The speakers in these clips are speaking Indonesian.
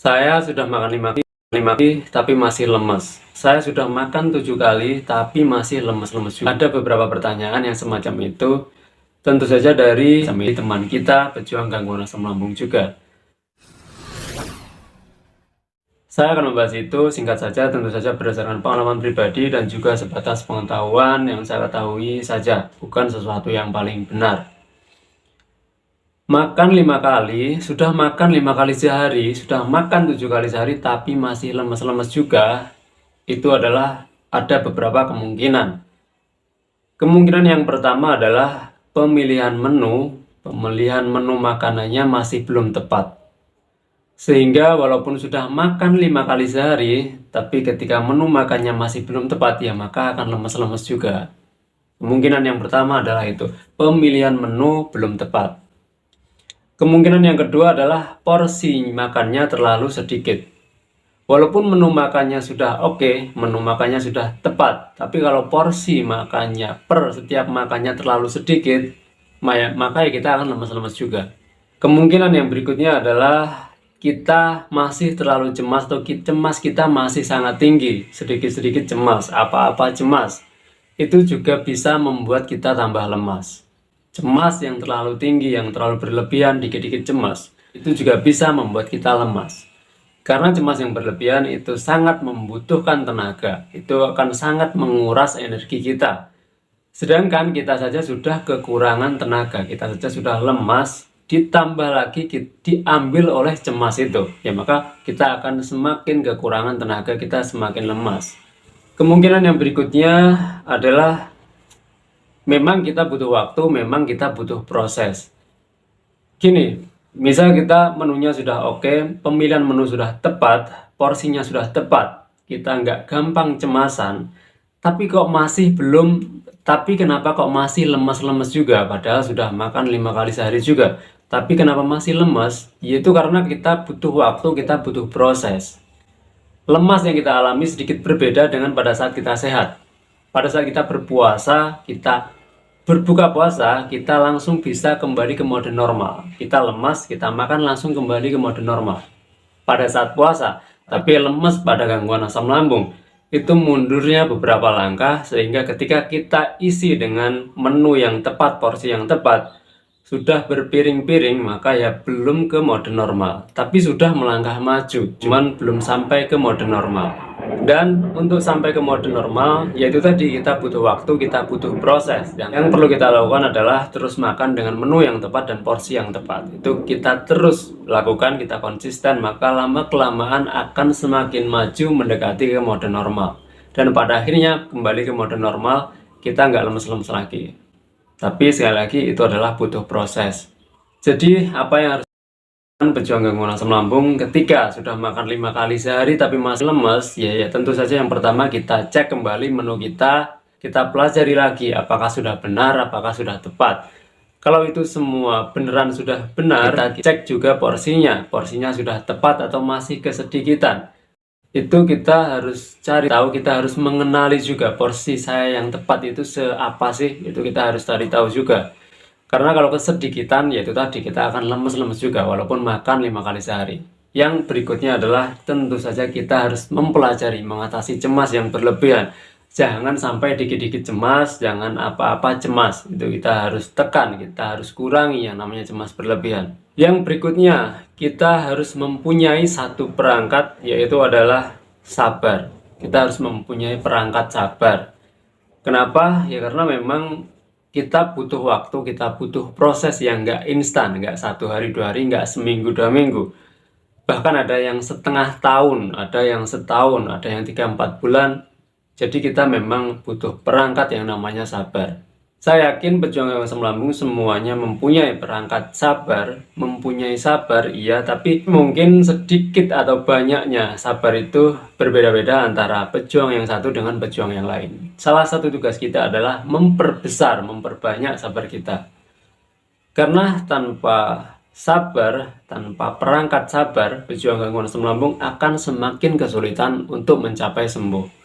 Saya sudah makan 5 kali tapi masih lemes. Saya sudah makan 7 kali tapi masih lemes-lemes juga. Ada beberapa pertanyaan yang semacam itu. Tentu saja dari teman kita pejuang gangguan asam lambung juga. Saya akan membahas itu singkat saja, tentu saja berdasarkan pengalaman pribadi dan juga sebatas pengetahuan yang saya ketahui saja, bukan sesuatu yang paling benar. Makan 5 kali, sudah makan 5 kali sehari, sudah makan 7 kali sehari tapi masih lemes-lemes juga, itu adalah ada beberapa kemungkinan. Kemungkinan yang pertama adalah pemilihan menu makanannya masih belum tepat. Sehingga walaupun sudah makan 5 kali sehari, tapi ketika menu makannya masih belum tepat, ya maka akan lemes-lemes juga. Kemungkinan yang pertama adalah itu, pemilihan menu belum tepat. Kemungkinan yang kedua adalah porsi makannya terlalu sedikit. Walaupun menu makannya sudah oke, menu makannya sudah tepat, tapi kalau porsi makannya per setiap makannya terlalu sedikit, maka ya kita akan lemes-lemes juga. Kemungkinan yang berikutnya adalah kita masih terlalu cemas atau cemas kita masih sangat tinggi, sedikit-sedikit cemas, apa-apa cemas. Itu juga bisa membuat kita tambah lemas. Cemas yang terlalu tinggi, yang terlalu berlebihan, dikit-dikit cemas, itu juga bisa membuat kita lemas. Karena cemas yang berlebihan itu sangat membutuhkan tenaga, itu akan sangat menguras energi kita. Sedangkan kita saja sudah kekurangan tenaga, kita saja sudah lemas, ditambah lagi diambil oleh cemas itu, ya maka kita akan semakin kekurangan tenaga, kita semakin lemas. Kemungkinan yang berikutnya adalah memang kita butuh waktu, memang kita butuh proses. Gini, misal kita menunya sudah oke, pemilihan menu sudah tepat, porsinya sudah tepat, kita nggak gampang cemasan, tapi kenapa kok masih lemes-lemes juga, padahal sudah makan 5 kali sehari juga, tapi kenapa masih lemes? Yaitu karena kita butuh waktu, kita butuh proses. Lemas yang kita alami sedikit berbeda dengan pada saat kita sehat. Pada saat kita berpuasa, kita berbuka puasa, kita langsung bisa kembali ke mode normal. Kita lemas, kita makan langsung kembali ke mode normal pada saat puasa. Tapi lemas pada gangguan asam lambung, itu mundurnya beberapa langkah, sehingga ketika kita isi dengan menu yang tepat, porsi yang tepat, sudah berpiring-piring, maka ya belum ke mode normal, tapi sudah melangkah maju, cuman belum sampai ke mode normal. Dan untuk sampai ke mode normal, yaitu tadi kita butuh waktu, kita butuh proses. Yang perlu kita lakukan adalah terus makan dengan menu yang tepat dan porsi yang tepat. Itu kita terus lakukan, kita konsisten, maka lama-kelamaan akan semakin maju mendekati ke mode normal. Dan pada akhirnya kembali ke mode normal, kita nggak lemes-lemes lagi. Tapi sekali lagi itu adalah butuh proses. Jadi apa yang harus pejuang gangguan asam lambung ketika sudah makan 5 kali sehari tapi masih lemes, ya tentu saja yang pertama kita cek kembali menu kita pelajari lagi apakah sudah benar, apakah sudah tepat. Kalau itu semua beneran sudah benar, kita cek juga porsinya sudah tepat atau masih kesedikitan. Itu kita harus cari tahu, kita harus mengenali juga porsi saya yang tepat itu seapa sih, itu kita harus cari tahu juga. Karena kalau kesedikitan, yaitu tadi kita akan lemes-lemes juga walaupun makan 5 kali sehari. Yang berikutnya adalah tentu saja kita harus mempelajari mengatasi cemas yang berlebihan. Jangan sampai dikit-dikit cemas, jangan apa-apa cemas. Itu kita harus tekan, kita harus kurangi yang namanya cemas berlebihan. Yang berikutnya, kita harus mempunyai satu perangkat, yaitu adalah sabar. Kita harus mempunyai perangkat sabar. Kenapa? Ya karena memang kita butuh waktu, kita butuh proses yang nggak instan, nggak 1 hari 2 hari, nggak seminggu 2 minggu. Bahkan ada yang setengah tahun, ada yang setahun, ada yang 3-4 bulan. Jadi kita memang butuh perangkat yang namanya sabar. Saya yakin pejuang gangguan asam lambung semuanya mempunyai perangkat sabar, iya, tapi mungkin sedikit atau banyaknya sabar itu berbeda-beda antara pejuang yang satu dengan pejuang yang lain. Salah satu tugas kita adalah memperbanyak sabar kita. Karena tanpa sabar, tanpa perangkat sabar, pejuang gangguan asam lambung akan semakin kesulitan untuk mencapai sembuh.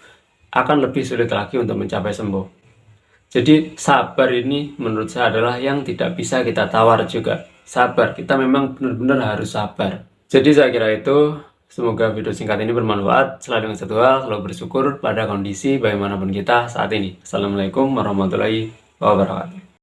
Akan lebih sulit lagi untuk mencapai sembuh. Jadi sabar ini menurut saya adalah yang tidak bisa kita tawar juga. Sabar, kita memang benar-benar harus sabar. Jadi saya kira itu Semoga video singkat ini bermanfaat. Selalu dengan satu hal, selalu bersyukur pada kondisi bagaimanapun kita saat ini. Assalamualaikum warahmatullahi wabarakatuh.